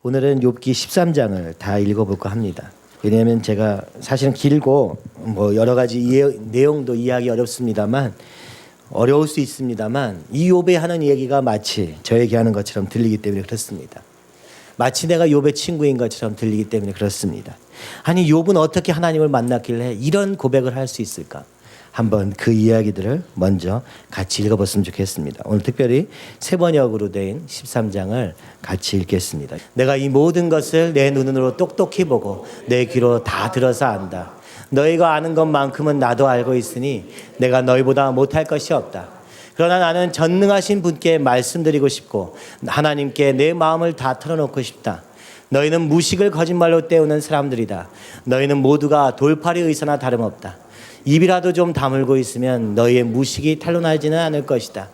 오늘은 욥기 13장을 다 읽어볼까 합니다. 왜냐하면 제가 사실은 길고 여러 가지 내용도 이해하기 어려울 수 있습니다만 이 욥이 하는 얘기가 마치 저에게 하는 것처럼 들리기 때문에 그렇습니다. 마치 내가 욥의 친구인 것처럼 들리기 때문에 그렇습니다. 아니 욥은 어떻게 하나님을 만났길래 이런 고백을 할 수 있을까? 한번 그 이야기들을 먼저 같이 읽어봤으면 좋겠습니다. 오늘 특별히 새 번역으로 된 13장을 같이 읽겠습니다. 내가 이 모든 것을 내 눈으로 똑똑히 보고 내 귀로 다 들어서 안다. 너희가 아는 것만큼은 나도 알고 있으니 내가 너희보다 못할 것이 없다. 그러나 나는 전능하신 분께 말씀드리고 싶고 하나님께 내 마음을 다 털어놓고 싶다. 너희는 무식을 거짓말로 때우는 사람들이다. 너희는 모두가 돌팔이 의사나 다름없다. 입이라도 좀 다물고 있으면 너희의 무식이 탄로나지는 않을 것이다.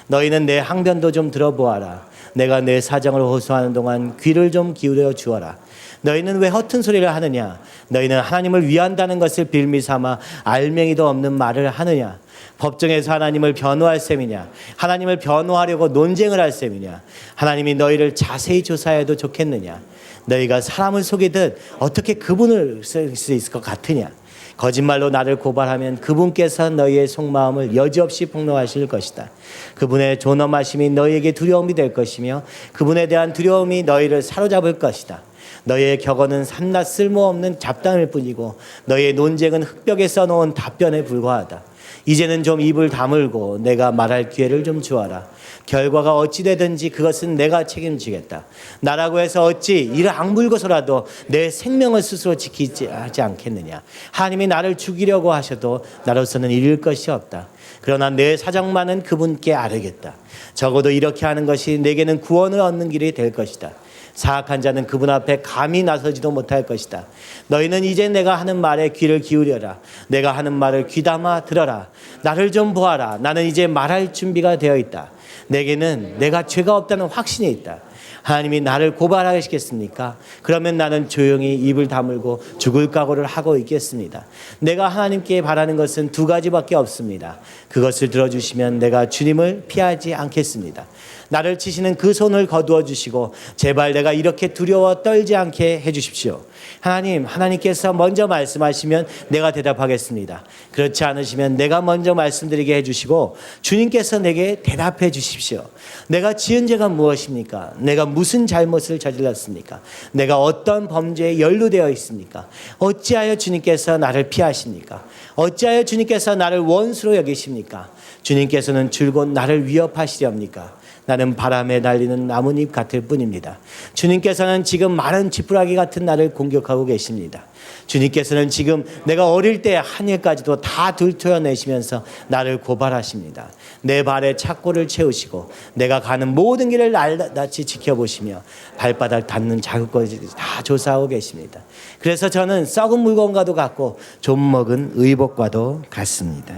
너희는 내 항변도 좀 들어보아라. 내가 내 사정을 호소하는 동안 귀를 좀 기울여 주어라. 너희는 왜 허튼 소리를 하느냐? 너희는 하나님을 위한다는 것을 빌미 삼아 알맹이도 없는 말을 하느냐? 법정에서 하나님을 변호할 셈이냐? 하나님을 변호하려고 논쟁을 할 셈이냐? 하나님이 너희를 자세히 조사해도 좋겠느냐? 너희가 사람을 속이듯 어떻게 그분을 쓸 수 있을 것 같으냐? 거짓말로 나를 고발하면 그분께서 너희의 속마음을 여지없이 폭로하실 것이다. 그분의 존엄하심이 너희에게 두려움이 될 것이며 그분에 대한 두려움이 너희를 사로잡을 것이다. 너희의 격언은 산낱 쓸모없는 잡담일 뿐이고 너희의 논쟁은 흙벽에 써놓은 답변에 불과하다. 이제는 좀 입을 다물고 내가 말할 기회를 좀 주어라. 결과가 어찌 되든지 그것은 내가 책임지겠다. 나라고 해서 어찌 이를 악물고서라도 내 생명을 스스로 지키지 하지 않겠느냐. 하나님이 나를 죽이려고 하셔도 나로서는 잃을 것이 없다. 그러나 내 사정만은 그분께 아뢰겠다. 적어도 이렇게 하는 것이 내게는 구원을 얻는 길이 될 것이다. 사악한 자는 그분 앞에 감히 나서지도 못할 것이다. 너희는 이제 내가 하는 말에 귀를 기울여라. 내가 하는 말을 귀담아 들어라. 나를 좀 보아라. 나는 이제 말할 준비가 되어 있다. 내게는 내가 죄가 없다는 확신이 있다. 하나님이 나를 고발하시겠습니까? 그러면 나는 조용히 입을 다물고 죽을 각오를 하고 있겠습니다. 내가 하나님께 바라는 것은 두 가지밖에 없습니다. 그것을 들어주시면 내가 주님을 피하지 않겠습니다. 나를 치시는 그 손을 거두어 주시고 제발 내가 이렇게 두려워 떨지 않게 해주십시오. 하나님께서 먼저 말씀하시면 내가 대답하겠습니다. 그렇지 않으시면 내가 먼저 말씀드리게 해주시고 주님께서 내게 대답해 주십시오. 내가 지은 죄가 무엇입니까? 내가 무슨 잘못을 저질렀습니까? 내가 어떤 범죄에 연루되어 있습니까? 어찌하여 주님께서 나를 피하십니까? 어찌하여 주님께서 나를 원수로 여기십니까? 주님께서는 줄곧 나를 위협하시렵니까? 나는 바람에 날리는 나뭇잎 같을 뿐입니다. 주님께서는 지금 마른 지푸라기 같은 나를 공격하고 계십니다. 주님께서는 지금 내가 어릴 때 한 일까지도 다 들춰내시면서 나를 고발하십니다. 내 발에 착고를 채우시고 내가 가는 모든 길을 낱낱이 지켜보시며 발바닥 닿는 자국까지 다 조사하고 계십니다. 그래서 저는 썩은 물건과도 같고 좀 먹은 의복과도 같습니다.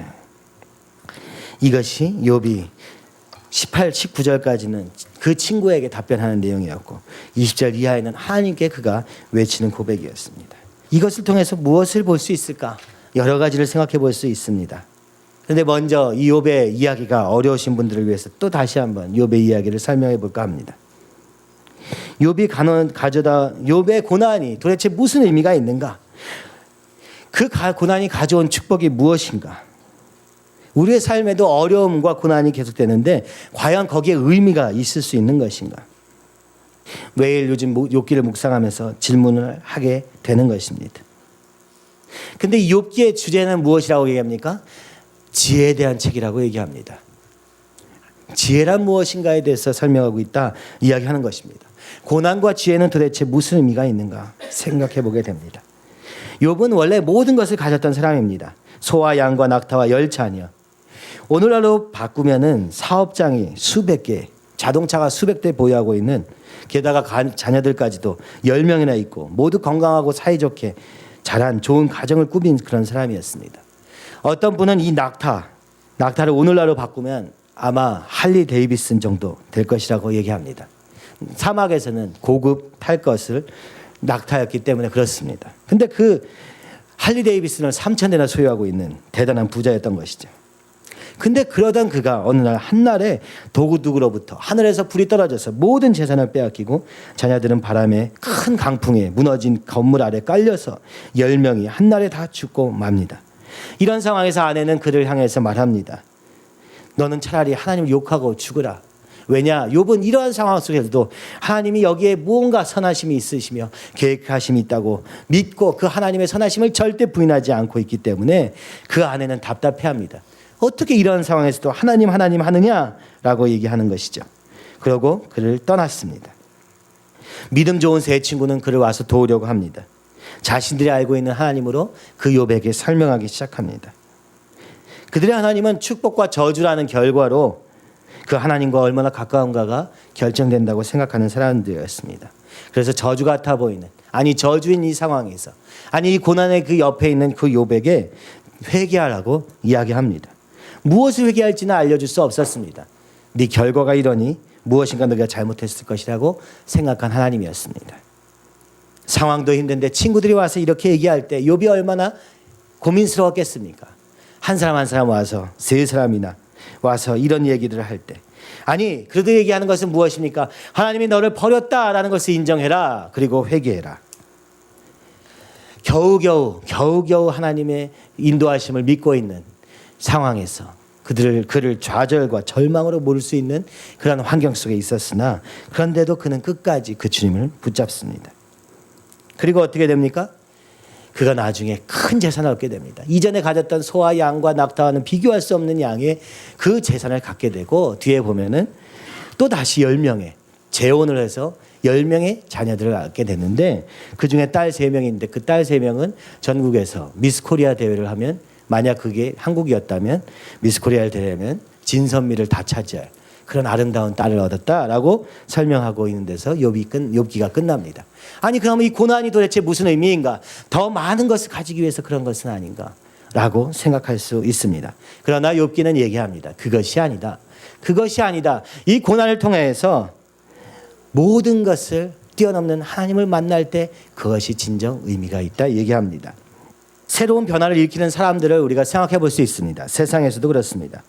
이것이 욥이 18, 19절까지는 그 친구에게 답변하는 내용이었고 20절 이하에는 하나님께 그가 외치는 고백이었습니다. 이것을 통해서 무엇을 볼 수 있을까? 여러 가지를 생각해 볼 수 있습니다. 그런데 먼저 이 욥의 이야기가 어려우신 분들을 위해서 또 다시 한번 욥의 이야기를 설명해 볼까 합니다. 욥의 고난이 도대체 무슨 의미가 있는가? 그 고난이 가져온 축복이 무엇인가? 우리의 삶에도 어려움과 고난이 계속되는데 과연 거기에 의미가 있을 수 있는 것인가? 매일 요즘 욥기를 묵상하면서 질문을 하게 되는 것입니다. 근데 이 욥기의 주제는 무엇이라고 얘기합니까? 지혜에 대한 책이라고 얘기합니다. 지혜란 무엇인가에 대해서 설명하고 있다 이야기하는 것입니다. 고난과 지혜는 도대체 무슨 의미가 있는가 생각해 보게 됩니다. 욥은 원래 모든 것을 가졌던 사람입니다. 소와 양과 낙타와 열차니요. 오늘날로 바꾸면은 사업장이 수백 개, 자동차가 수백 대 보유하고 있는, 게다가 자녀들까지도 10명이나 있고 모두 건강하고 사이좋게 자란 좋은 가정을 꾸민 그런 사람이었습니다. 어떤 분은 이 낙타를 오늘날로 바꾸면 아마 할리 데이비슨 정도 될 것이라고 얘기합니다. 사막에서는 고급 탈 것을 낙타였기 때문에 그렇습니다. 근데 그 할리 데이비슨을 3,000대나 소유하고 있는 대단한 부자였던 것이죠. 근데 그러던 그가 어느 날 한날에 도구둑으로부터 하늘에서 불이 떨어져서 모든 재산을 빼앗기고 자녀들은 바람에 큰 강풍에 무너진 건물 아래 깔려서 10명이 한날에 다 죽고 맙니다. 이런 상황에서 아내는 그를 향해서 말합니다. 너는 차라리 하나님을 욕하고 죽으라. 왜냐? 욥은 이러한 상황 속에서도 하나님이 여기에 무언가 선하심이 있으시며 계획하심이 있다고 믿고 그 하나님의 선하심을 절대 부인하지 않고 있기 때문에 그 아내는 답답해합니다. 어떻게 이런 상황에서도 하나님 하느냐라고 얘기하는 것이죠. 그러고 그를 떠났습니다. 믿음 좋은 세 친구는 그를 와서 도우려고 합니다. 자신들이 알고 있는 하나님으로 그 욥에게 설명하기 시작합니다. 그들의 하나님은 축복과 저주라는 결과로 그 하나님과 얼마나 가까운가가 결정된다고 생각하는 사람들이었습니다. 그래서 저주 같아 보이는, 아니 저주인 이 상황에서, 아니 이 고난의 그 옆에 있는 그 욥에게 회개하라고 이야기합니다. 무엇을 회개할지는 알려줄 수 없었습니다. 네 결과가 이러니 무엇인가 너가 잘못했을 것이라고 생각한 하나님이었습니다. 상황도 힘든데 친구들이 와서 이렇게 얘기할 때 욥이 얼마나 고민스러웠겠습니까? 한 사람 한 사람 와서 세 사람이나 와서 이런 얘기들을 할 때, 아니 그래도 얘기하는 것은 무엇입니까? 하나님이 너를 버렸다라는 것을 인정해라. 그리고 회개해라. 겨우겨우 하나님의 인도하심을 믿고 있는 상황에서 그를 좌절과 절망으로 몰을 수 있는 그런 환경 속에 있었으나 그런데도 그는 끝까지 그 주님을 붙잡습니다. 그리고 어떻게 됩니까? 그가 나중에 큰 재산을 얻게 됩니다. 이전에 가졌던 소와 양과 낙타와는 비교할 수 없는 양의 그 재산을 갖게 되고 뒤에 보면은 또 다시 10명의 재혼을 해서 10명의 자녀들을 갖게 되는데 그중에 딸 3명이 있는데 그 딸 3명은 전국에서 미스코리아 대회를 하면 만약 그게 한국이었다면 미스코리아를 대회하면 진선미를 다 차지할 그런 아름다운 딸을 얻었다라고 설명하고 있는 데서 욥기가 끝납니다. 아니 그러면 이 고난이 도대체 무슨 의미인가? 더 많은 것을 가지기 위해서 그런 것은 아닌가? 라고 생각할 수 있습니다. 그러나 욥기는 얘기합니다. 그것이 아니다. 그것이 아니다. 이 고난을 통해서 모든 것을 뛰어넘는 하나님을 만날 때 그것이 진정 의미가 있다 얘기합니다. 새로운 변화를 일으키는 사람들을 우리가 생각해 볼 수 있습니다. 세상에서도 그렇습니다.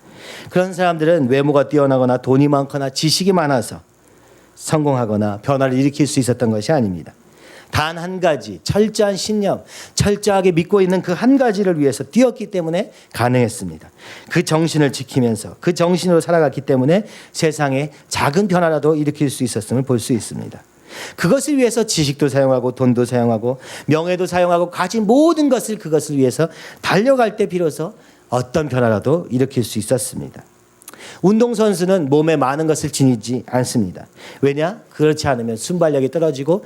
그런 사람들은 외모가 뛰어나거나 돈이 많거나 지식이 많아서 성공하거나 변화를 일으킬 수 있었던 것이 아닙니다. 단 한 가지 철저한 신념, 철저하게 믿고 있는 그 한 가지를 위해서 뛰었기 때문에 가능했습니다. 그 정신을 지키면서 그 정신으로 살아갔기 때문에 세상에 작은 변화라도 일으킬 수 있었음을 볼 수 있습니다. 그것을 위해서 지식도 사용하고 돈도 사용하고 명예도 사용하고 가진 모든 것을 그것을 위해서 달려갈 때 비로소 어떤 변화라도 일으킬 수 있었습니다. 운동선수는 몸에 많은 것을 지니지 않습니다. 왜냐? 그렇지 않으면 순발력이 떨어지고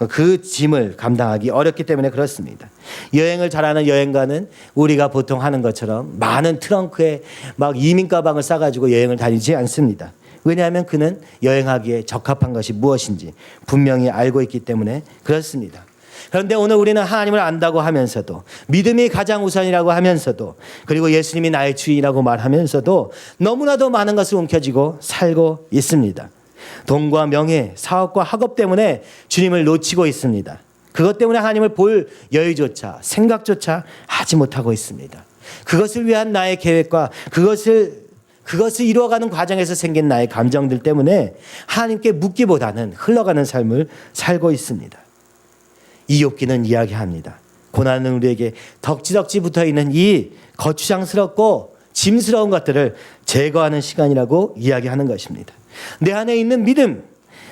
그 짐을 감당하기 어렵기 때문에 그렇습니다. 여행을 잘하는 여행가는 우리가 보통 하는 것처럼 많은 트렁크에 막 이민 가방을 싸가지고 여행을 다니지 않습니다. 왜냐하면 그는 여행하기에 적합한 것이 무엇인지 분명히 알고 있기 때문에 그렇습니다. 그런데 오늘 우리는 하나님을 안다고 하면서도 믿음이 가장 우선이라고 하면서도 그리고 예수님이 나의 주인이라고 말하면서도 너무나도 많은 것을 움켜쥐고 살고 있습니다. 돈과 명예, 사업과 학업 때문에 주님을 놓치고 있습니다. 그것 때문에 하나님을 볼 여유조차 생각조차 하지 못하고 있습니다. 그것을 위한 나의 계획과 그것을 이루어가는 과정에서 생긴 나의 감정들 때문에 하나님께 묻기보다는 흘러가는 삶을 살고 있습니다. 이 욥기는 이야기합니다. 고난은 우리에게 덕지덕지 붙어있는 이 거추장스럽고 짐스러운 것들을 제거하는 시간이라고 이야기하는 것입니다. 내 안에 있는 믿음,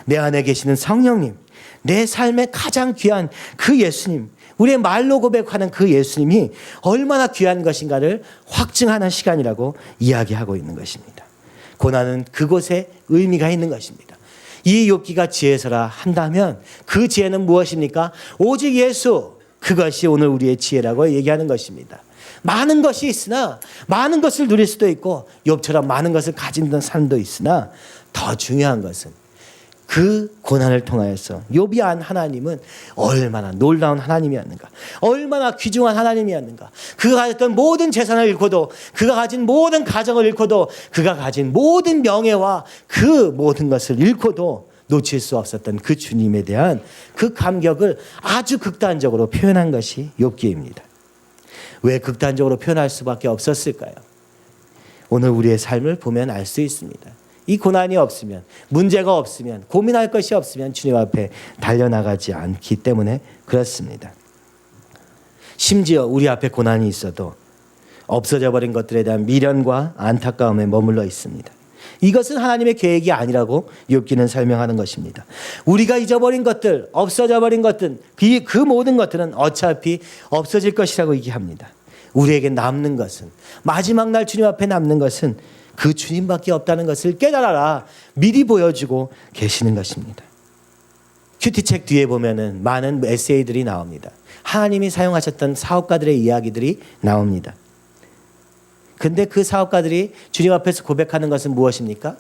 내 안에 계시는 성령님, 내 삶에 가장 귀한 그 예수님, 우리의 말로 고백하는 그 예수님이 얼마나 귀한 것인가를 확증하는 시간이라고 이야기하고 있는 것입니다. 고난은 그곳에 의미가 있는 것입니다. 이 욥기가 지혜서라 한다면 그 지혜는 무엇입니까? 오직 예수, 그것이 오늘 우리의 지혜라고 얘기하는 것입니다. 많은 것이 있으나 많은 것을 누릴 수도 있고 욥처럼 많은 것을 가진 사람도 있으나 더 중요한 것은 그 고난을 통하여서 욥이 안 하나님은 얼마나 놀라운 하나님이었는가, 얼마나 귀중한 하나님이었는가. 그가 가졌던 모든 재산을 잃고도, 그가 가진 모든 가정을 잃고도, 그가 가진 모든 명예와 그 모든 것을 잃고도 놓칠 수 없었던 그 주님에 대한 그 감격을 아주 극단적으로 표현한 것이 욥기입니다. 왜 극단적으로 표현할 수밖에 없었을까요? 오늘 우리의 삶을 보면 알 수 있습니다. 이 고난이 없으면, 문제가 없으면, 고민할 것이 없으면 주님 앞에 달려나가지 않기 때문에 그렇습니다. 심지어 우리 앞에 고난이 있어도 없어져 버린 것들에 대한 미련과 안타까움에 머물러 있습니다. 이것은 하나님의 계획이 아니라고 욥기는 설명하는 것입니다. 우리가 잊어버린 것들, 없어져 버린 것들, 그 모든 것들은 어차피 없어질 것이라고 얘기합니다. 우리에게 남는 것은, 마지막 날 주님 앞에 남는 것은 그 주님밖에 없다는 것을 깨달아라 미리 보여주고 계시는 것입니다. 큐티책 뒤에 보면은 많은 에세이들이 나옵니다. 하나님이 사용하셨던 사업가들의 이야기들이 나옵니다. 근데 그 사업가들이 주님 앞에서 고백하는 것은 무엇입니까?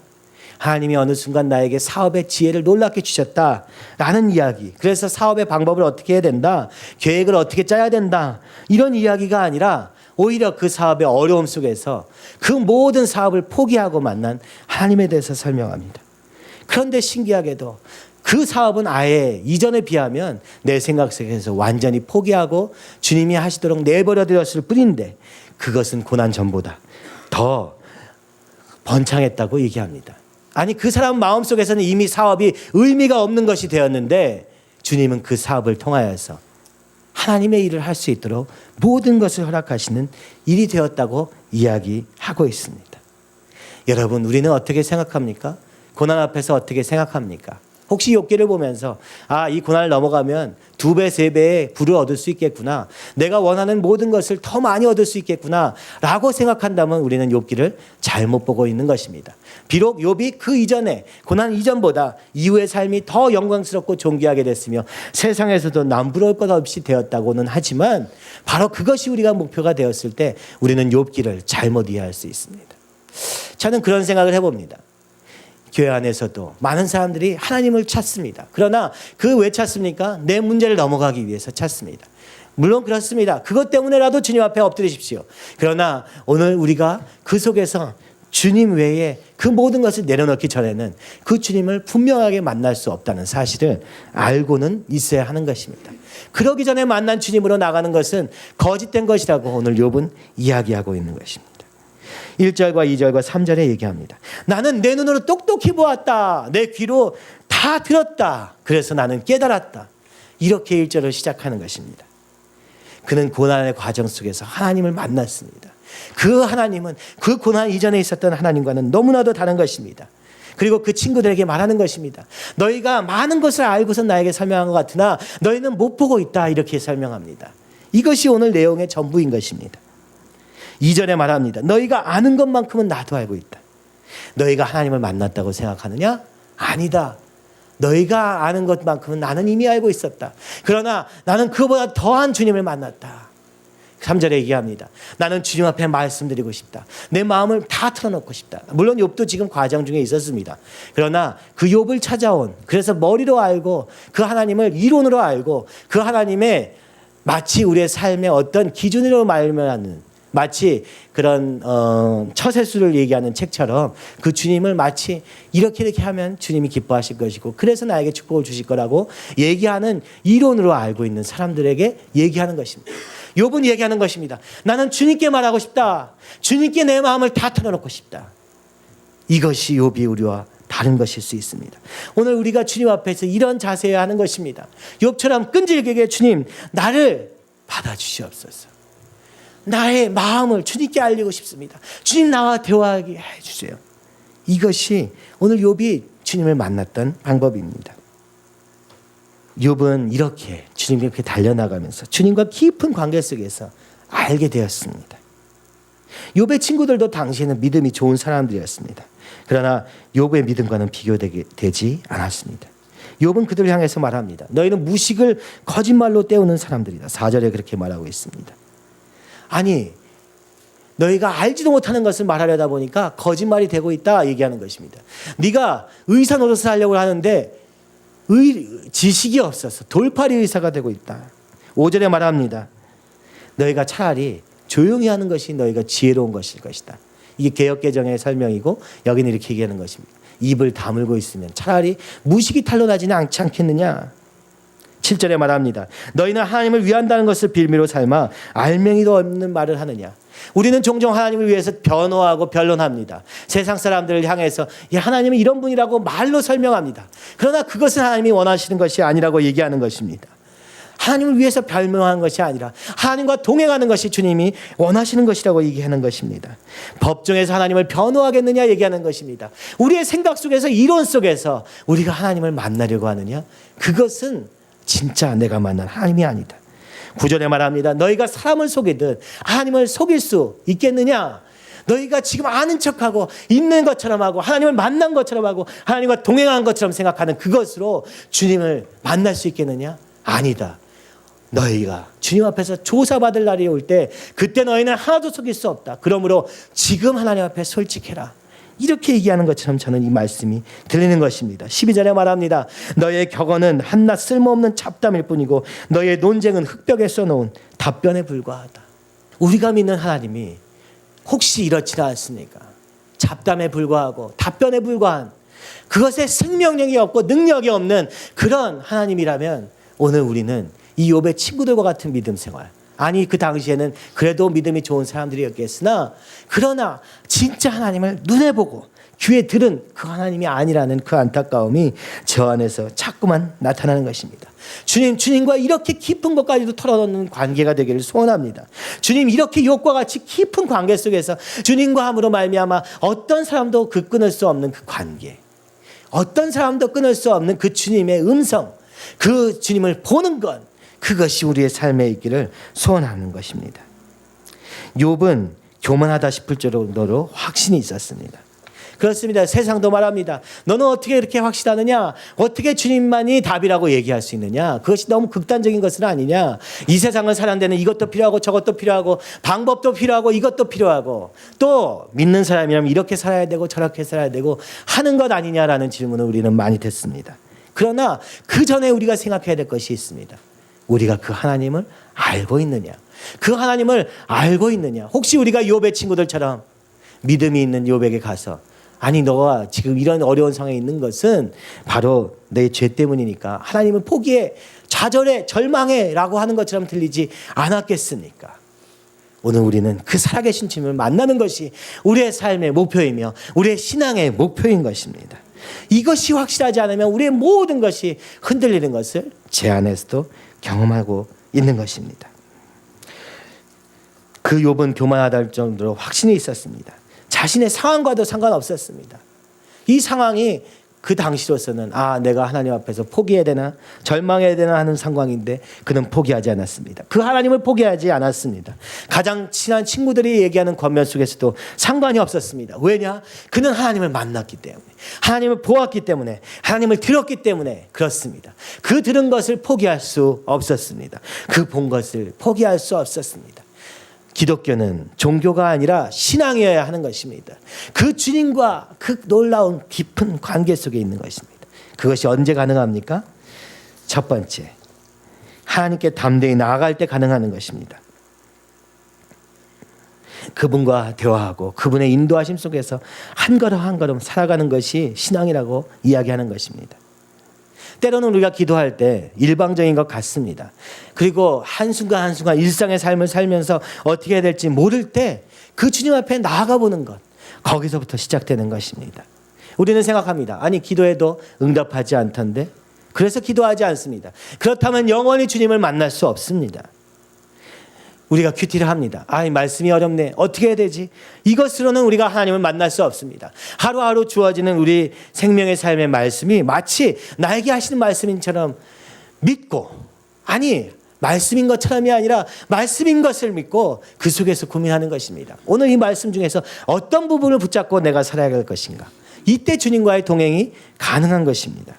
하나님이 어느 순간 나에게 사업의 지혜를 놀랍게 주셨다라는 이야기. 그래서 사업의 방법을 어떻게 해야 된다, 계획을 어떻게 짜야 된다, 이런 이야기가 아니라 오히려 그 사업의 어려움 속에서 그 모든 사업을 포기하고 만난 하나님에 대해서 설명합니다. 그런데 신기하게도 그 사업은 아예 이전에 비하면 내 생각 속에서 완전히 포기하고 주님이 하시도록 내버려 두었을 뿐인데 그것은 고난 전보다 더 번창했다고 얘기합니다. 아니, 그 사람 마음속에서는 이미 사업이 의미가 없는 것이 되었는데 주님은 그 사업을 통하여서 하나님의 일을 할 수 있도록 모든 것을 허락하시는 일이 되었다고 이야기하고 있습니다. 여러분, 우리는 어떻게 생각합니까? 고난 앞에서 어떻게 생각합니까? 혹시 욥기를 보면서 이 고난을 넘어가면 2배, 3배의 부를 얻을 수 있겠구나, 내가 원하는 모든 것을 더 많이 얻을 수 있겠구나 라고 생각한다면 우리는 욥기를 잘못 보고 있는 것입니다. 비록 욥이 그 이전에, 고난 이전보다 이후의 삶이 더 영광스럽고 존귀하게 됐으며 세상에서도 남부러울 것 없이 되었다고는 하지만 바로 그것이 우리가 목표가 되었을 때 우리는 욥기를 잘못 이해할 수 있습니다. 저는 그런 생각을 해봅니다. 교회 안에서도 많은 사람들이 하나님을 찾습니다. 그러나 그 왜 찾습니까? 내 문제를 넘어가기 위해서 찾습니다. 물론 그렇습니다. 그것 때문에라도 주님 앞에 엎드리십시오. 그러나 오늘 우리가 그 속에서 주님 외에 그 모든 것을 내려놓기 전에는 그 주님을 분명하게 만날 수 없다는 사실을 알고는 있어야 하는 것입니다. 그러기 전에 만난 주님으로 나가는 것은 거짓된 것이라고 오늘 욥은 이야기하고 있는 것입니다. 1절과 2절과 3절에 얘기합니다. 나는 내 눈으로 똑똑히 보았다. 내 귀로 다 들었다. 그래서 나는 깨달았다. 이렇게 1절을 시작하는 것입니다. 그는 고난의 과정 속에서 하나님을 만났습니다. 그 하나님은 그 고난 이전에 있었던 하나님과는 너무나도 다른 것입니다. 그리고 그 친구들에게 말하는 것입니다. 너희가 많은 것을 알고서 나에게 설명한 것 같으나 너희는 못 보고 있다. 이렇게 설명합니다. 이것이 오늘 내용의 전부인 것입니다. 2절에 말합니다. 너희가 아는 것만큼은 나도 알고 있다. 너희가 하나님을 만났다고 생각하느냐? 아니다. 너희가 아는 것만큼은 나는 이미 알고 있었다. 그러나 나는 그보다 더한 주님을 만났다. 3절에 얘기합니다. 나는 주님 앞에 말씀드리고 싶다. 내 마음을 다 털어놓고 싶다. 물론 욥도 지금 과정 중에 있었습니다. 그러나 그 욥을 찾아온, 그래서 머리로 알고 그 하나님을 이론으로 알고 그 하나님의 마치 우리의 삶의 어떤 기준으로 말하는, 마치 그런 처세술을 얘기하는 책처럼 그 주님을 마치 이렇게 하면 주님이 기뻐하실 것이고 그래서 나에게 축복을 주실 거라고 얘기하는 이론으로 알고 있는 사람들에게 얘기하는 것입니다. 욥은 얘기하는 것입니다. 나는 주님께 말하고 싶다. 주님께 내 마음을 다 털어놓고 싶다. 이것이 욥이 우리와 다른 것일 수 있습니다. 오늘 우리가 주님 앞에서 이런 자세여야 하는 것입니다. 욥처럼 끈질기게 주님, 나를 받아주시옵소서. 나의 마음을 주님께 알리고 싶습니다. 주님, 나와 대화하게 해주세요. 이것이 오늘 욥이 주님을 만났던 방법입니다. 욥은 이렇게 주님께 달려나가면서 주님과 깊은 관계 속에서 알게 되었습니다. 욥의 친구들도 당시에는 믿음이 좋은 사람들이었습니다. 그러나 욥의 믿음과는 비교되지 않았습니다. 욥은 그들을 향해서 말합니다. 너희는 무식을 거짓말로 때우는 사람들이다. 4절에 그렇게 말하고 있습니다. 아니, 너희가 알지도 못하는 것을 말하려다 보니까 거짓말이 되고 있다 얘기하는 것입니다. 네가 의사 노릇을 하려고 하는데 지식이 없어서 돌팔이 의사가 되고 있다. 5절에 말합니다. 너희가 차라리 조용히 하는 것이 너희가 지혜로운 것일 것이다. 이게 개역개정의 설명이고 여기는 이렇게 얘기하는 것입니다. 입을 다물고 있으면 차라리 무식이 탄로나지는 않지 않겠느냐. 7절에 말합니다. 너희는 하나님을 위한다는 것을 빌미로 삼아 알맹이도 없는 말을 하느냐. 우리는 종종 하나님을 위해서 변호하고 변론합니다. 세상 사람들을 향해서 하나님은 이런 분이라고 말로 설명합니다. 그러나 그것은 하나님이 원하시는 것이 아니라고 얘기하는 것입니다. 하나님을 위해서 변명하는 것이 아니라 하나님과 동행하는 것이 주님이 원하시는 것이라고 얘기하는 것입니다. 법정에서 하나님을 변호하겠느냐 얘기하는 것입니다. 우리의 생각 속에서 이론 속에서 우리가 하나님을 만나려고 하느냐, 그것은 진짜 내가 만난 하나님이 아니다. 9절에 말합니다. 너희가 사람을 속이듯 하나님을 속일 수 있겠느냐. 너희가 지금 아는 척하고 있는 것처럼 하고 하나님을 만난 것처럼 하고 하나님과 동행한 것처럼 생각하는 그것으로 주님을 만날 수 있겠느냐? 아니다. 너희가 주님 앞에서 조사받을 날이 올 때 그때 너희는 하나도 속일 수 없다. 그러므로 지금 하나님 앞에 솔직해라. 이렇게 얘기하는 것처럼 저는 이 말씀이 들리는 것입니다. 12절에 말합니다. 너희의 격언은 한낱 쓸모없는 잡담일 뿐이고 너희의 논쟁은 흙벽에 써놓은 답변에 불과하다. 우리가 믿는 하나님이 혹시 이렇지는 않습니까? 잡담에 불과하고 답변에 불과한, 그것에 생명력이 없고 능력이 없는 그런 하나님이라면 오늘 우리는 이 욥의 친구들과 같은 믿음 생활, 아니 그 당시에는 그래도 믿음이 좋은 사람들이었겠으나 그러나 진짜 하나님을 눈에 보고 귀에 들은 그 하나님이 아니라는 그 안타까움이 저 안에서 자꾸만 나타나는 것입니다. 주님과 이렇게 깊은 것까지도 털어놓는 관계가 되기를 소원합니다. 주님, 이렇게 욥과 같이 깊은 관계 속에서 주님과 함으로 말미암아 어떤 사람도 끊을 수 없는 그 관계, 어떤 사람도 끊을 수 없는 그 주님의 음성, 그 주님을 보는 것, 그것이 우리의 삶에 있기를 소원하는 것입니다. 욥은 교만하다 싶을 정도로 확신이 있었습니다. 그렇습니다. 세상도 말합니다. 너는 어떻게 이렇게 확신하느냐? 어떻게 주님만이 답이라고 얘기할 수 있느냐? 그것이 너무 극단적인 것은 아니냐? 이 세상을 사는 데는 이것도 필요하고 저것도 필요하고 방법도 필요하고 이것도 필요하고 또 믿는 사람이라면 이렇게 살아야 되고 저렇게 살아야 되고 하는 것 아니냐라는 질문을 우리는 많이 듣습니다. 그러나 그 전에 우리가 생각해야 될 것이 있습니다. 우리가 그 하나님을 알고 있느냐? 그 하나님을 알고 있느냐? 혹시 우리가 욥의 친구들처럼 믿음이 있는 욥에게 가서 아니 너가 지금 이런 어려운 상황에 있는 것은 바로 내 죄 때문이니까 하나님을 포기해, 좌절해, 절망해 라고 하는 것처럼 들리지 않았겠습니까? 오늘 우리는 그 살아계신 주님을 만나는 것이 우리의 삶의 목표이며 우리의 신앙의 목표인 것입니다. 이것이 확실하지 않으면 우리의 모든 것이 흔들리는 것을 제 안에서도 경험하고 있는 것입니다. 그 욥은 교만하다 할 정도로 확신이 있었습니다. 자신의 상황과도 상관없었습니다. 이 상황이 그 당시로서는 내가 하나님 앞에서 포기해야 되나 절망해야 되나 하는 상황인데 그는 포기하지 않았습니다. 그 하나님을 포기하지 않았습니다. 가장 친한 친구들이 얘기하는 권면 속에서도 상관이 없었습니다. 왜냐? 그는 하나님을 만났기 때문에, 하나님을 보았기 때문에, 하나님을 들었기 때문에 그렇습니다. 그 들은 것을 포기할 수 없었습니다. 그 본 것을 포기할 수 없었습니다. 기독교는 종교가 아니라 신앙이어야 하는 것입니다. 그 주님과 그 놀라운 깊은 관계 속에 있는 것입니다. 그것이 언제 가능합니까? 첫 번째, 하나님께 담대히 나아갈 때 가능한 것입니다. 그분과 대화하고 그분의 인도하심 속에서 한 걸음 한 걸음 살아가는 것이 신앙이라고 이야기하는 것입니다. 때로는 우리가 기도할 때 일방적인 것 같습니다. 그리고 한순간 한순간 일상의 삶을 살면서 어떻게 해야 될지 모를 때 그 주님 앞에 나아가 보는 것, 거기서부터 시작되는 것입니다. 우리는 생각합니다. 아니 기도해도 응답하지 않던데 그래서 기도하지 않습니다. 그렇다면 영원히 주님을 만날 수 없습니다. 우리가 큐티를 합니다. 말씀이 어렵네. 어떻게 해야 되지? 이것으로는 우리가 하나님을 만날 수 없습니다. 하루하루 주어지는 우리 생명의 삶의 말씀이 마치 나에게 하시는 말씀인처럼 믿고, 말씀인 것처럼이 아니라 말씀인 것을 믿고 그 속에서 고민하는 것입니다. 오늘 이 말씀 중에서 어떤 부분을 붙잡고 내가 살아야 할 것인가? 이때 주님과의 동행이 가능한 것입니다.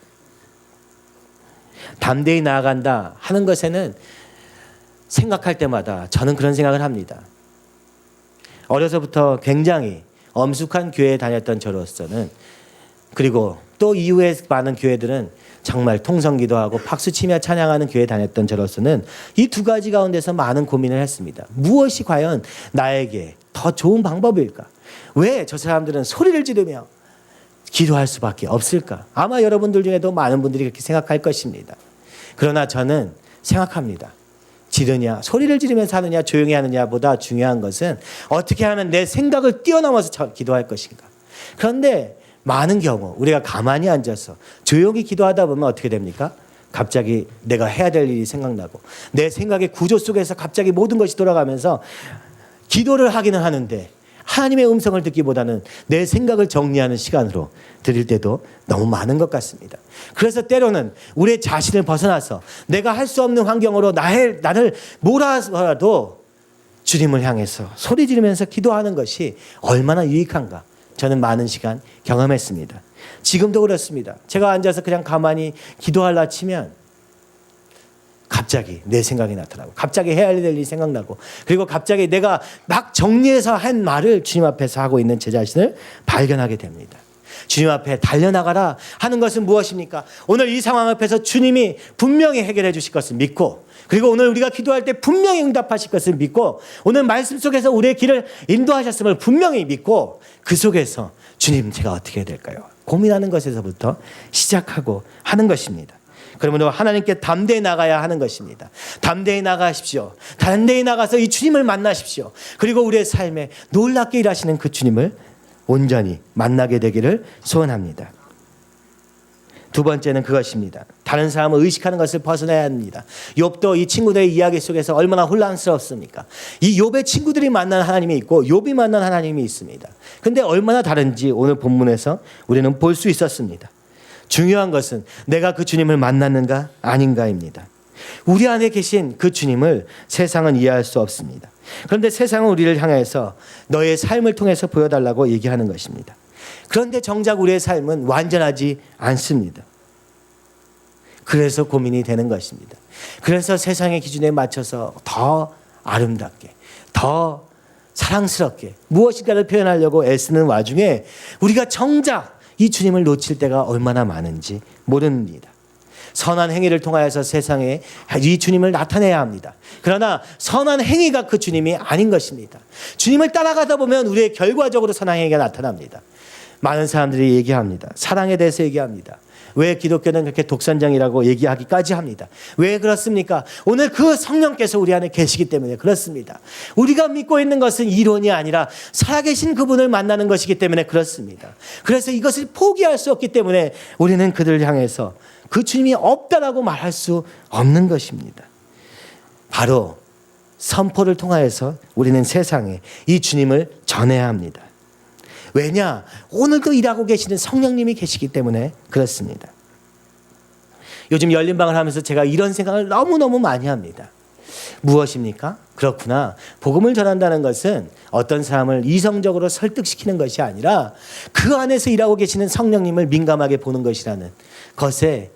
담대히 나아간다 하는 것에는 생각할 때마다 저는 그런 생각을 합니다. 어려서부터 굉장히 엄숙한 교회에 다녔던 저로서는, 그리고 또 이후에 많은 교회들은 정말 통성기도하고 박수치며 찬양하는 교회에 다녔던 저로서는 이 두 가지 가운데서 많은 고민을 했습니다. 무엇이 과연 나에게 더 좋은 방법일까? 왜 저 사람들은 소리를 지르며 기도할 수밖에 없을까? 아마 여러분들 중에도 많은 분들이 그렇게 생각할 것입니다. 그러나 저는 생각합니다. 지르냐, 소리를 지르면서 하느냐, 조용히 하느냐보다 중요한 것은 어떻게 하면 내 생각을 뛰어넘어서 기도할 것인가. 그런데 많은 경우 우리가 가만히 앉아서 조용히 기도하다 보면 어떻게 됩니까? 갑자기 내가 해야 될 일이 생각나고 내 생각의 구조 속에서 갑자기 모든 것이 돌아가면서 기도를 하기는 하는데 하나님의 음성을 듣기보다는 내 생각을 정리하는 시간으로 드릴 때도 너무 많은 것 같습니다. 그래서 때로는 우리의 자신을 벗어나서 내가 할 수 없는 환경으로 나를 몰아서라도 주님을 향해서 소리 지르면서 기도하는 것이 얼마나 유익한가 저는 많은 시간 경험했습니다. 지금도 그렇습니다. 제가 앉아서 그냥 가만히 기도하려 치면 갑자기 내 생각이 나타나고 갑자기 해야 할 일이 생각나고 그리고 갑자기 내가 막 정리해서 한 말을 주님 앞에서 하고 있는 제 자신을 발견하게 됩니다. 주님 앞에 달려나가라 하는 것은 무엇입니까? 오늘 이 상황 앞에서 주님이 분명히 해결해 주실 것을 믿고 그리고 오늘 우리가 기도할 때 분명히 응답하실 것을 믿고 오늘 말씀 속에서 우리의 길을 인도하셨음을 분명히 믿고 그 속에서 주님 제가 어떻게 해야 될까요? 고민하는 것에서부터 시작하고 하는 것입니다. 그러므로 하나님께 담대히 나가야 하는 것입니다. 담대히 나가십시오. 담대히 나가서 이 주님을 만나십시오. 그리고 우리의 삶에 놀랍게 일하시는 그 주님을 온전히 만나게 되기를 소원합니다. 두 번째는 그것입니다. 다른 사람을 의식하는 것을 벗어나야 합니다. 욥도 이 친구들의 이야기 속에서 얼마나 혼란스럽습니까? 이 욥의 친구들이 만난 하나님이 있고 욥이 만난 하나님이 있습니다. 그런데 얼마나 다른지 오늘 본문에서 우리는 볼 수 있었습니다. 중요한 것은 내가 그 주님을 만났는가 아닌가입니다. 우리 안에 계신 그 주님을 세상은 이해할 수 없습니다. 그런데 세상은 우리를 향해서 너의 삶을 통해서 보여달라고 얘기하는 것입니다. 그런데 정작 우리의 삶은 완전하지 않습니다. 그래서 고민이 되는 것입니다. 그래서 세상의 기준에 맞춰서 더 아름답게, 더 사랑스럽게 무엇인가를 표현하려고 애쓰는 와중에 우리가 정작 이 주님을 놓칠 때가 얼마나 많은지 모릅니다. 선한 행위를 통하여서 세상에 이 주님을 나타내야 합니다. 그러나 선한 행위가 그 주님이 아닌 것입니다. 주님을 따라가다 보면 우리의 결과적으로 선한 행위가 나타납니다. 많은 사람들이 얘기합니다. 사랑에 대해서 얘기합니다. 왜 기독교는 그렇게 독선장이라고 얘기하기까지 합니다. 왜 그렇습니까? 오늘 그 성령께서 우리 안에 계시기 때문에 그렇습니다. 우리가 믿고 있는 것은 이론이 아니라 살아계신 그분을 만나는 것이기 때문에 그렇습니다. 그래서 이것을 포기할 수 없기 때문에 우리는 그들을 향해서 그 주님이 없다라고 말할 수 없는 것입니다. 바로 선포를 통하여서 우리는 세상에 이 주님을 전해야 합니다. 왜냐? 오늘도 일하고 계시는 성령님이 계시기 때문에 그렇습니다. 요즘 열린방을 하면서 제가 이런 생각을 너무너무 많이 합니다. 무엇입니까? 그렇구나. 복음을 전한다는 것은 어떤 사람을 이성적으로 설득시키는 것이 아니라 그 안에서 일하고 계시는 성령님을 민감하게 보는 것이라는 것에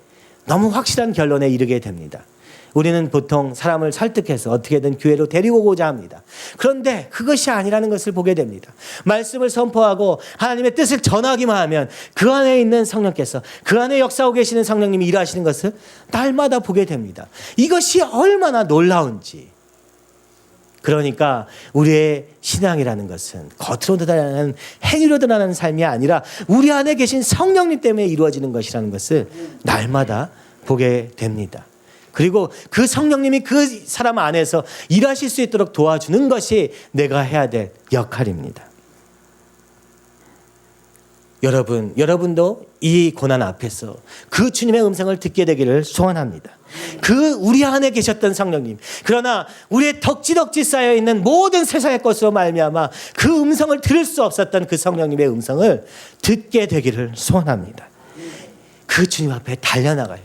너무 확실한 결론에 이르게 됩니다. 우리는 보통 사람을 설득해서 어떻게든 교회로 데리고 오고자 합니다. 그런데 그것이 아니라는 것을 보게 됩니다. 말씀을 선포하고 하나님의 뜻을 전하기만 하면 그 안에 있는 성령께서 그 안에 역사하고 계시는 성령님이 일하시는 것을 날마다 보게 됩니다. 이것이 얼마나 놀라운지. 그러니까 우리의 신앙이라는 것은 겉으로 드러나는 행위로 드러나는 삶이 아니라 우리 안에 계신 성령님 때문에 이루어지는 것이라는 것을 날마다 보게 됩니다. 그리고 그 성령님이 그 사람 안에서 일하실 수 있도록 도와주는 것이 내가 해야 될 역할입니다. 여러분도 이 고난 앞에서 그 주님의 음성을 듣게 되기를 소원합니다. 그 우리 안에 계셨던 성령님, 그러나 우리의 덕지덕지 쌓여있는 모든 세상의 것으로 말미암아 그 음성을 들을 수 없었던 그 성령님의 음성을 듣게 되기를 소원합니다. 그 주님 앞에 달려나갈 때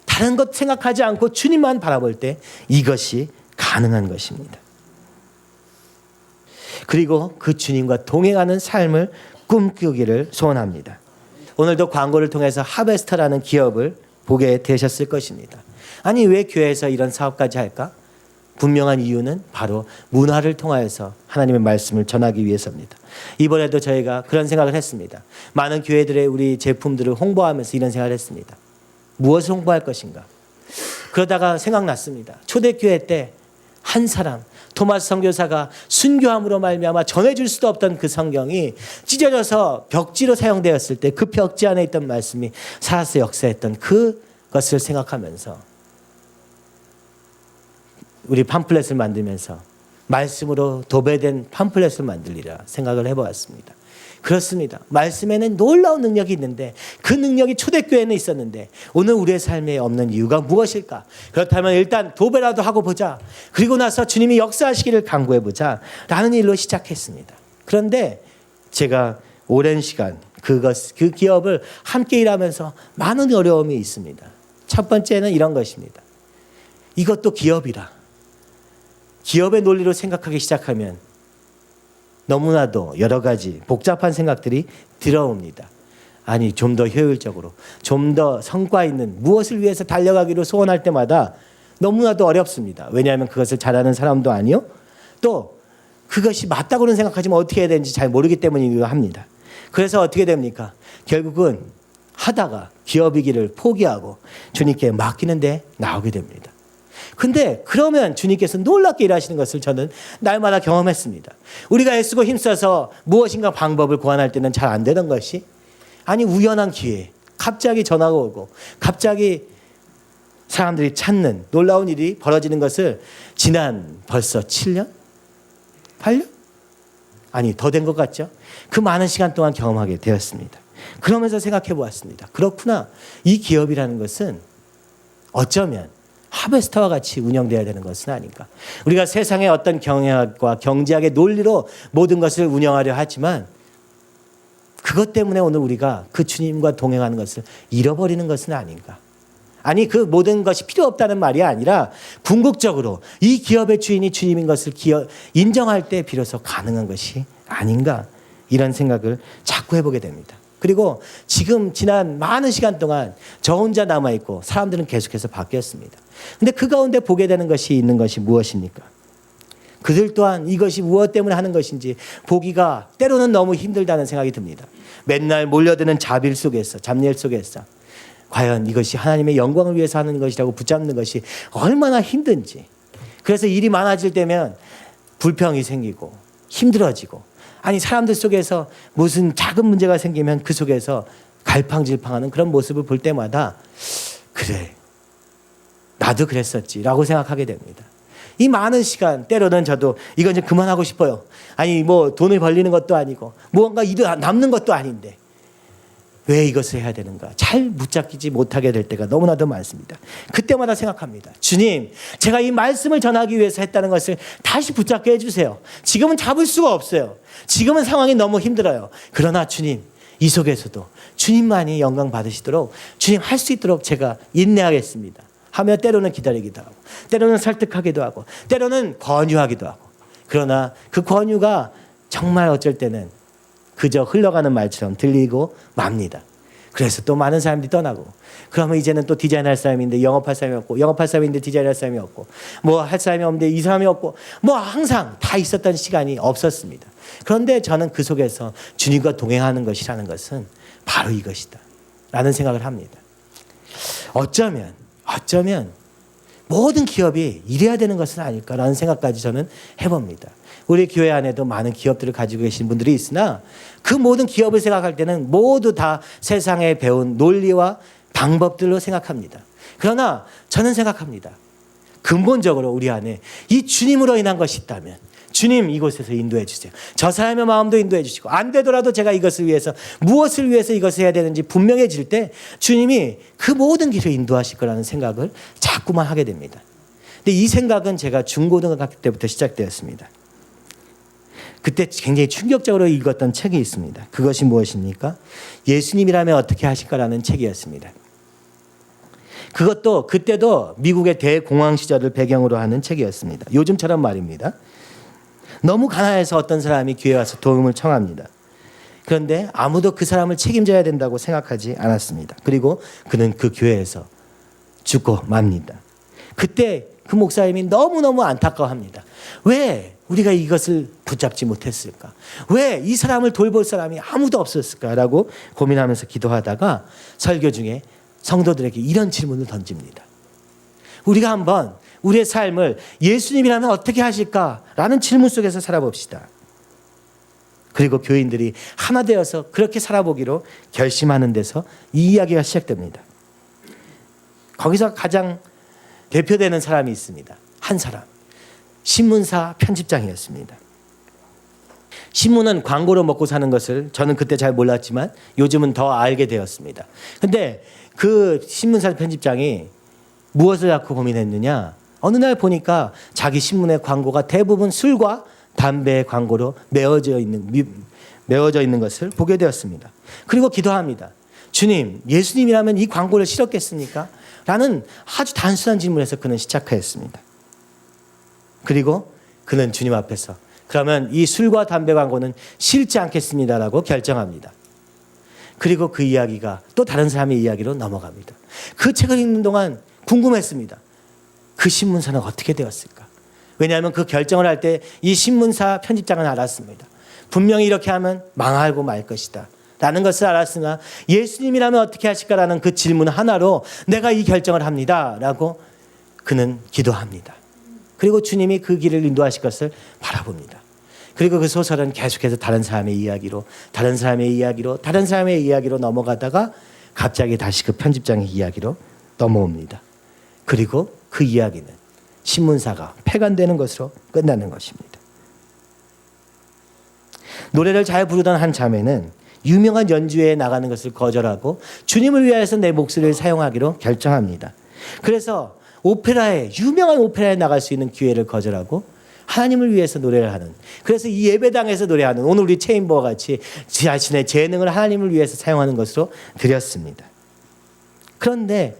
다른 것 생각하지 않고 주님만 바라볼 때 이것이 가능한 것입니다. 그리고 그 주님과 동행하는 삶을 꿈꾸기를 소원합니다. 오늘도 광고를 통해서 하베스터라는 기업을 보게 되셨을 것입니다. 아니 왜 교회에서 이런 사업까지 할까? 분명한 이유는 바로 문화를 통하여서 하나님의 말씀을 전하기 위해서입니다. 이번에도 저희가 그런 생각을 했습니다. 많은 교회들의 우리 제품들을 홍보하면서 이런 생각을 했습니다. 무엇을 홍보할 것인가? 그러다가 생각났습니다. 초대교회 때 한 사람 토마스 선교사가 순교함으로 말미암아 전해줄 수도 없던 그 성경이 찢어져서 벽지로 사용되었을 때 그 벽지 안에 있던 말씀이 살아서 역사했던 그것을 생각하면서 우리 팜플렛을 만들면서 말씀으로 도배된 팜플렛을 만들리라 생각을 해보았습니다. 그렇습니다. 말씀에는 놀라운 능력이 있는데 그 능력이 초대교회에는 있었는데 오늘 우리의 삶에 없는 이유가 무엇일까? 그렇다면 일단 도배라도 하고 보자. 그리고 나서 주님이 역사하시기를 간구해보자 라는 일로 시작했습니다. 그런데 제가 오랜 시간 그 기업을 함께 일하면서 많은 어려움이 있습니다. 첫 번째는 이런 것입니다. 이것도 기업이라. 기업의 논리로 생각하기 시작하면 너무나도 여러 가지 복잡한 생각들이 들어옵니다. 아니, 좀 더 효율적으로, 좀 더 성과 있는 무엇을 위해서 달려가기로 소원할 때마다 너무나도 어렵습니다. 왜냐하면 그것을 잘하는 사람도 아니요. 또 그것이 맞다고는 생각하지만 어떻게 해야 되는지 잘 모르기 때문이기도 합니다. 그래서 어떻게 됩니까? 결국은 하다가 기업이기를 포기하고 주님께 맡기는데 나오게 됩니다. 근데 그러면 주님께서 놀랍게 일하시는 것을 저는 날마다 경험했습니다. 우리가 애쓰고 힘써서 무엇인가 방법을 고안할 때는 잘 안 되는 것이 아니 우연한 기회에 갑자기 전화가 오고 갑자기 사람들이 찾는 놀라운 일이 벌어지는 것을 지난 벌써 7년? 8년? 아니 더 된 것 같죠? 그 많은 시간 동안 경험하게 되었습니다. 그러면서 생각해 보았습니다. 그렇구나. 이 기업이라는 것은 어쩌면 하베스터와 같이 운영되어야 되는 것은 아닌가. 우리가 세상의 어떤 경영학과 경제학의 논리로 모든 것을 운영하려 하지만 그것 때문에 오늘 우리가 그 주님과 동행하는 것을 잃어버리는 것은 아닌가. 아니 그 모든 것이 필요 없다는 말이 아니라 궁극적으로 이 기업의 주인이 주님인 것을 인정할 때 비로소 가능한 것이 아닌가. 이런 생각을 자꾸 해보게 됩니다. 그리고 지금 지난 많은 시간 동안 저 혼자 남아있고 사람들은 계속해서 바뀌었습니다. 근데 그 가운데 보게 되는 것이 있는 것이 무엇입니까? 그들 또한 이것이 무엇 때문에 하는 것인지 보기가 때로는 너무 힘들다는 생각이 듭니다. 맨날 몰려드는 잡일 속에서 과연 이것이 하나님의 영광을 위해서 하는 것이라고 붙잡는 것이 얼마나 힘든지. 그래서 일이 많아질 때면 불평이 생기고 힘들어지고 아니 사람들 속에서 무슨 작은 문제가 생기면 그 속에서 갈팡질팡하는 그런 모습을 볼 때마다 그래 나도 그랬었지라고 생각하게 됩니다. 이 많은 시간 때로는 저도 이건 좀 그만하고 싶어요. 아니 뭐 돈을 벌리는 것도 아니고 무언가 일이 남는 것도 아닌데 왜 이것을 해야 되는가 잘 붙잡히지 못하게 될 때가 너무나도 많습니다. 그때마다 생각합니다. 주님 제가 이 말씀을 전하기 위해서 했다는 것을 다시 붙잡게 해주세요. 지금은 잡을 수가 없어요. 지금은 상황이 너무 힘들어요. 그러나 주님 이 속에서도 주님만이 영광 받으시도록 주님 할 수 있도록 제가 인내하겠습니다 하며 때로는 기다리기도 하고 때로는 설득하기도 하고 때로는 권유하기도 하고 그러나 그 권유가 정말 어쩔 때는 그저 흘러가는 말처럼 들리고 맙니다. 그래서 또 많은 사람들이 떠나고 그러면 이제는 또 디자인할 사람이 있는데 영업할 사람이 없고 영업할 사람이 있는데 디자인할 사람이 없고 뭐 할 사람이 없는데 이 사람이 없고 뭐 항상 다 있었던 시간이 없었습니다. 그런데 저는 그 속에서 주님과 동행하는 것이라는 것은 바로 이것이다 라는 생각을 합니다. 어쩌면 모든 기업이 이래야 되는 것은 아닐까라는 생각까지 저는 해봅니다. 우리 교회 안에도 많은 기업들을 가지고 계신 분들이 있으나 그 모든 기업을 생각할 때는 모두 다 세상에 배운 논리와 방법들로 생각합니다. 그러나 저는 생각합니다. 근본적으로 우리 안에 이 주님으로 인한 것이 있다면 주님 이곳에서 인도해 주세요. 저 사람의 마음도 인도해 주시고 안 되더라도 제가 이것을 위해서 무엇을 위해서 이것을 해야 되는지 분명해질 때 주님이 그 모든 길을 인도하실 거라는 생각을 자꾸만 하게 됩니다. 근데 이 생각은 제가 중고등학교 때부터 시작되었습니다. 그때 굉장히 충격적으로 읽었던 책이 있습니다. 그것이 무엇입니까? 예수님이라면 어떻게 하실까라는 책이었습니다. 그것도 그때도 미국의 대공황 시절을 배경으로 하는 책이었습니다. 요즘처럼 말입니다. 너무 가난해서 어떤 사람이 교회에 와서 도움을 청합니다. 그런데 아무도 그 사람을 책임져야 된다고 생각하지 않았습니다. 그리고 그는 그 교회에서 죽고 맙니다. 그때 그 목사님이 너무너무 안타까워합니다. 왜 우리가 이것을 붙잡지 못했을까? 왜 이 사람을 돌볼 사람이 아무도 없었을까라고 고민하면서 기도하다가 설교 중에 성도들에게 이런 질문을 던집니다. 우리가 한번 우리의 삶을 예수님이라면 어떻게 하실까라는 질문 속에서 살아봅시다. 그리고 교인들이 하나 되어서 그렇게 살아보기로 결심하는 데서 이 이야기가 시작됩니다. 거기서 가장 대표되는 사람이 있습니다. 한 사람. 신문사 편집장이었습니다. 신문은 광고로 먹고 사는 것을 저는 그때 잘 몰랐지만 요즘은 더 알게 되었습니다. 근데 그 신문사 편집장이 무엇을 갖고 고민했느냐? 어느 날 보니까 자기 신문의 광고가 대부분 술과 담배의 광고로 메워져 있는 것을 보게 되었습니다. 그리고 기도합니다. 주님, 예수님이라면 이 광고를 싫었겠습니까? 라는 아주 단순한 질문에서 그는 시작하였습니다. 그리고 그는 주님 앞에서 그러면 이 술과 담배 광고는 싫지 않겠습니다라고 결정합니다. 그리고 그 이야기가 또 다른 사람의 이야기로 넘어갑니다. 그 책을 읽는 동안 궁금했습니다. 그 신문사는 어떻게 되었을까? 왜냐하면 그 결정을 할 때 이 신문사 편집장은 알았습니다. 분명히 이렇게 하면 망하고 말 것이다 라는 것을 알았으나 예수님이라면 어떻게 하실까라는 그 질문 하나로 내가 이 결정을 합니다 라고 그는 기도합니다. 그리고 주님이 그 길을 인도하실 것을 바라봅니다. 그리고 그 소설은 계속해서 다른 사람의 이야기로 넘어가다가 갑자기 다시 그 편집장의 이야기로 넘어옵니다. 그리고 그 이야기는 신문사가 폐간되는 것으로 끝나는 것입니다. 노래를 잘 부르던 한 자매는 유명한 연주회에 나가는 것을 거절하고 주님을 위하여서 내 목소리를 사용하기로 결정합니다. 그래서 유명한 오페라에 나갈 수 있는 기회를 거절하고 하나님을 위해서 노래를 하는, 그래서 이 예배당에서 노래하는, 오늘 우리 체인버와 같이 자신의 재능을 하나님을 위해서 사용하는 것으로 드렸습니다. 그런데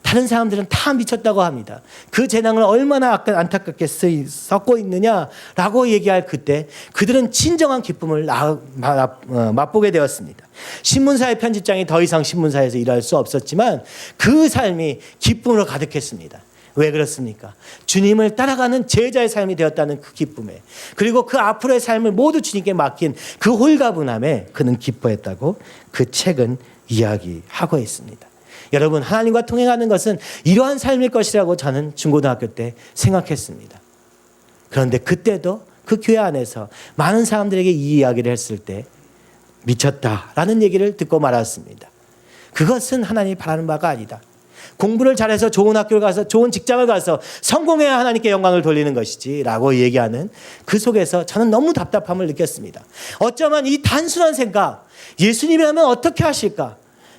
다른 사람들은 다 미쳤다고 합니다. 그 재능을 얼마나 안타깝게 썩고 있느냐라고 얘기할 그때 그들은 진정한 기쁨을 맛보게 되었습니다. 신문사의 편집장이 더 이상 신문사에서 일할 수 없었지만 그 삶이 기쁨으로 가득했습니다. 왜 그렇습니까? 주님을 따라가는 제자의 삶이 되었다는 그 기쁨에, 그리고 그 앞으로의 삶을 모두 주님께 맡긴 그 홀가분함에 그는 기뻐했다고 그 책은 이야기하고 있습니다. 여러분, 하나님과 통행하는 것은 이러한 삶일 것이라고 저는 중고등학교 때 생각했습니다. 그런데 그때도 그 교회 안에서 많은 사람들에게 이 이야기를 했을 때 미쳤다라는 얘기를 듣고 말았습니다. 그것은 하나님이 바라는 바가 아니다. 공부를 잘해서 좋은 학교를 가서 좋은 직장을 가서 성공해야 하나님께 영광을 돌리는 것이지 라고 얘기하는 그 속에서 저는 너무 답답함을 느꼈습니다. 어쩌면 이 단순한 생각, 예수님이라면 어떻게 하실까?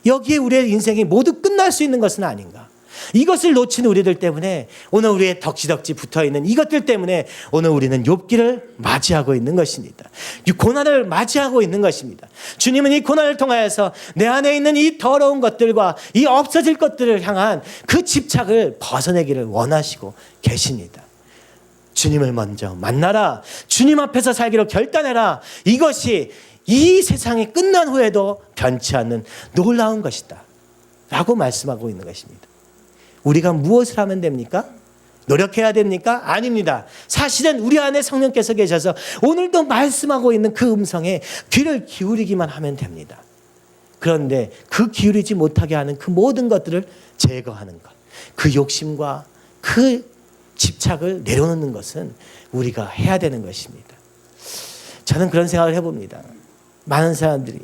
여기에 우리의 인생이 모두 끝날 수 있는 것은 아닌가? 이것을 놓친 우리들 때문에 오늘 우리의 덕지덕지 붙어있는 이것들 때문에 오늘 우리는 욥기를 맞이하고 있는 것입니다. 이 고난을 맞이하고 있는 것입니다. 주님은 이 고난을 통하여서 내 안에 있는 이 더러운 것들과 이 없어질 것들을 향한 그 집착을 벗어내기를 원하시고 계십니다. 주님을 먼저 만나라. 주님 앞에서 살기로 결단해라. 이것이 이 세상이 끝난 후에도 변치 않는 놀라운 것이다 라고 말씀하고 있는 것입니다. 우리가 무엇을 하면 됩니까? 노력해야 됩니까? 아닙니다. 사실은 우리 안에 성령께서 계셔서 오늘도 말씀하고 있는 그 음성에 귀를 기울이기만 하면 됩니다. 그런데 그 기울이지 못하게 하는 그 모든 것들을 제거하는 것, 그 욕심과 그 집착을 내려놓는 것은 우리가 해야 되는 것입니다. 저는 그런 생각을 해봅니다. 많은 사람들이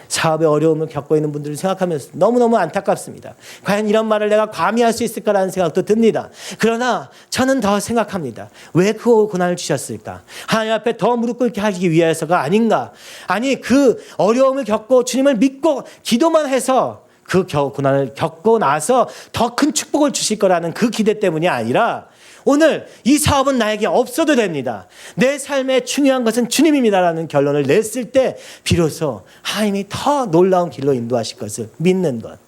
사업에 어려움을 겪고 있는 분들을 생각하면서 너무너무 안타깝습니다. 과연 이런 말을 내가 감히 할 수 있을까라는 생각도 듭니다. 그러나 저는 더 생각합니다. 왜 그 고난을 주셨을까? 하나님 앞에 더 무릎 꿇게 하기 위해서가 아닌가? 아니, 그 어려움을 겪고 주님을 믿고 기도만 해서 그 고난을 겪고 나서 더 큰 축복을 주실 거라는 그 기대 때문이 아니라 오늘 이 사업은 나에게 없어도 됩니다. 내 삶에 중요한 것은 주님입니다라는 결론을 냈을 때 비로소 하나님이 더 놀라운 길로 인도하실 것을 믿는 것.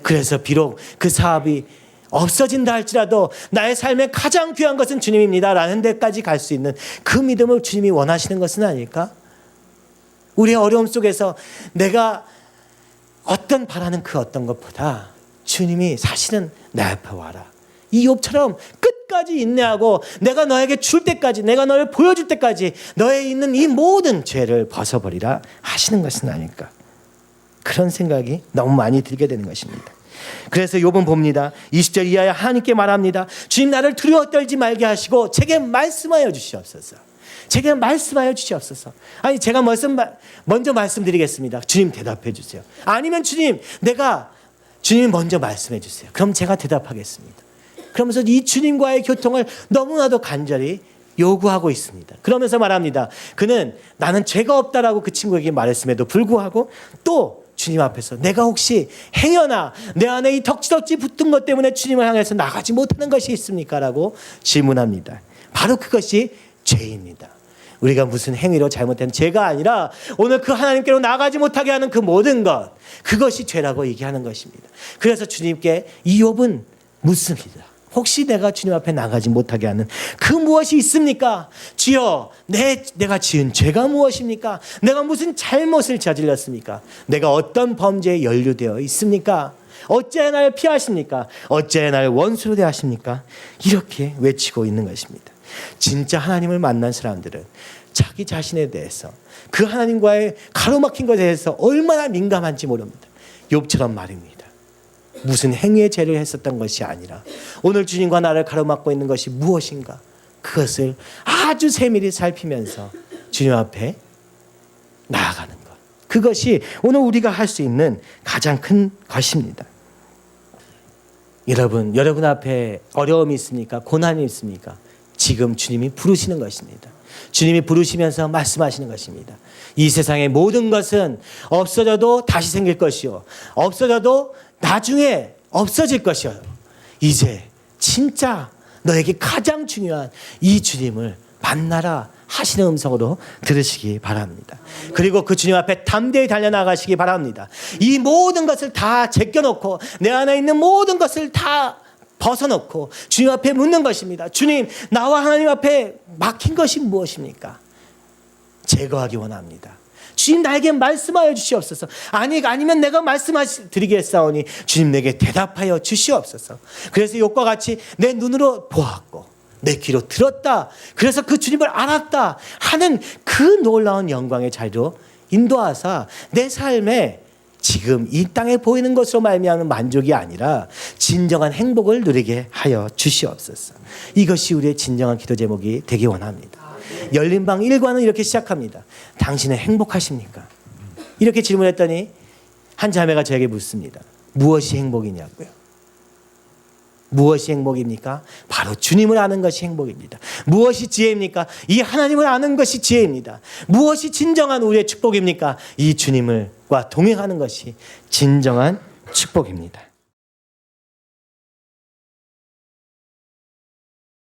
그래서 비록 그 사업이 없어진다 할지라도 나의 삶에 가장 귀한 것은 주님입니다라는 데까지 갈 수 있는 그 믿음을 주님이 원하시는 것은 아닐까? 우리의 어려움 속에서 내가 바라는 그 어떤 것보다 주님이 사실은 내 앞에 와라. 이 욥처럼 끝까지 인내하고 내가 너에게 줄 때까지, 내가 너를 보여줄 때까지 너에 있는 이 모든 죄를 벗어버리라 하시는 것은 아닐까. 그런 생각이 너무 많이 들게 되는 것입니다. 그래서 욥은 봅니다. 20절 이하에 하나님께 말합니다. 주님, 나를 두려워 떨지 말게 하시고 제게 말씀하여 주시옵소서. 제게 말씀하여 주시옵소서. 아니, 제가 먼저 말씀드리겠습니다. 주님 대답해 주세요. 아니면 주님이 먼저 말씀해 주세요. 그럼 제가 대답하겠습니다. 그러면서 이 주님과의 교통을 너무나도 간절히 요구하고 있습니다. 그러면서 말합니다. 그는 나는 죄가 없다라고 그 친구에게 말했음에도 불구하고 또 주님 앞에서 내가 혹시 행여나 내 안에 이 덕지덕지 붙은 것 때문에 주님을 향해서 나가지 못하는 것이 있습니까? 라고 질문합니다. 바로 그것이 죄입니다. 우리가 무슨 행위로 잘못된 죄가 아니라 오늘 그 하나님께로 나가지 못하게 하는 그 모든 것, 그것이 죄라고 얘기하는 것입니다. 그래서 주님께 이욥은 묻습니다. 혹시 내가 주님 앞에 나가지 못하게 하는 그 무엇이 있습니까? 주여, 내가 지은 죄가 무엇입니까? 내가 무슨 잘못을 저질렀습니까? 내가 어떤 범죄에 연루되어 있습니까? 어찌하여 나를 피하십니까? 어찌하여 나를 원수로 대하십니까? 이렇게 외치고 있는 것입니다. 진짜 하나님을 만난 사람들은 자기 자신에 대해서 그 하나님과의 가로막힌 것에 대해서 얼마나 민감한지 모릅니다. 욥처럼 말입니다. 무슨 행위의 죄를 했었던 것이 아니라 오늘 주님과 나를 가로막고 있는 것이 무엇인가, 그것을 아주 세밀히 살피면서 주님 앞에 나아가는 것, 그것이 오늘 우리가 할 수 있는 가장 큰 것입니다. 여러분 앞에 어려움이 있습니까? 고난이 있습니까? 지금 주님이 부르시는 것입니다. 주님이 부르시면서 말씀하시는 것입니다. 이 세상의 모든 것은 없어져도 다시 생길 것이요, 없어져도 나중에 없어질 것이요. 이제 진짜 너에게 가장 중요한 이 주님을 만나라 하시는 음성으로 들으시기 바랍니다. 그리고 그 주님 앞에 담대히 달려나가시기 바랍니다. 이 모든 것을 다 제껴놓고 내 안에 있는 모든 것을 다 벗어놓고 주님 앞에 묻는 것입니다. 주님, 나와 하나님 앞에 막힌 것이 무엇입니까? 제거하기 원합니다. 주님, 나에게 말씀하여 주시옵소서. 아니면 내가 말씀드리겠사오니 주님 내게 대답하여 주시옵소서. 그래서 욥과 같이 내 눈으로 보았고 내 귀로 들었다, 그래서 그 주님을 알았다 하는 그 놀라운 영광의 자리로 인도하사 내 삶에 지금 이 땅에 보이는 것으로 말미암은 만족이 아니라 진정한 행복을 누리게 하여 주시옵소서. 이것이 우리의 진정한 기도 제목이 되기 원합니다. 열린방 1과는 이렇게 시작합니다. 당신은 행복하십니까? 이렇게 질문했더니 한 자매가 저에게 묻습니다. 무엇이 행복이냐고요? 무엇이 행복입니까? 바로 주님을 아는 것이 행복입니다. 무엇이 지혜입니까? 이 하나님을 아는 것이 지혜입니다. 무엇이 진정한 우리의 축복입니까? 이 주님과 동행하는 것이 진정한 축복입니다.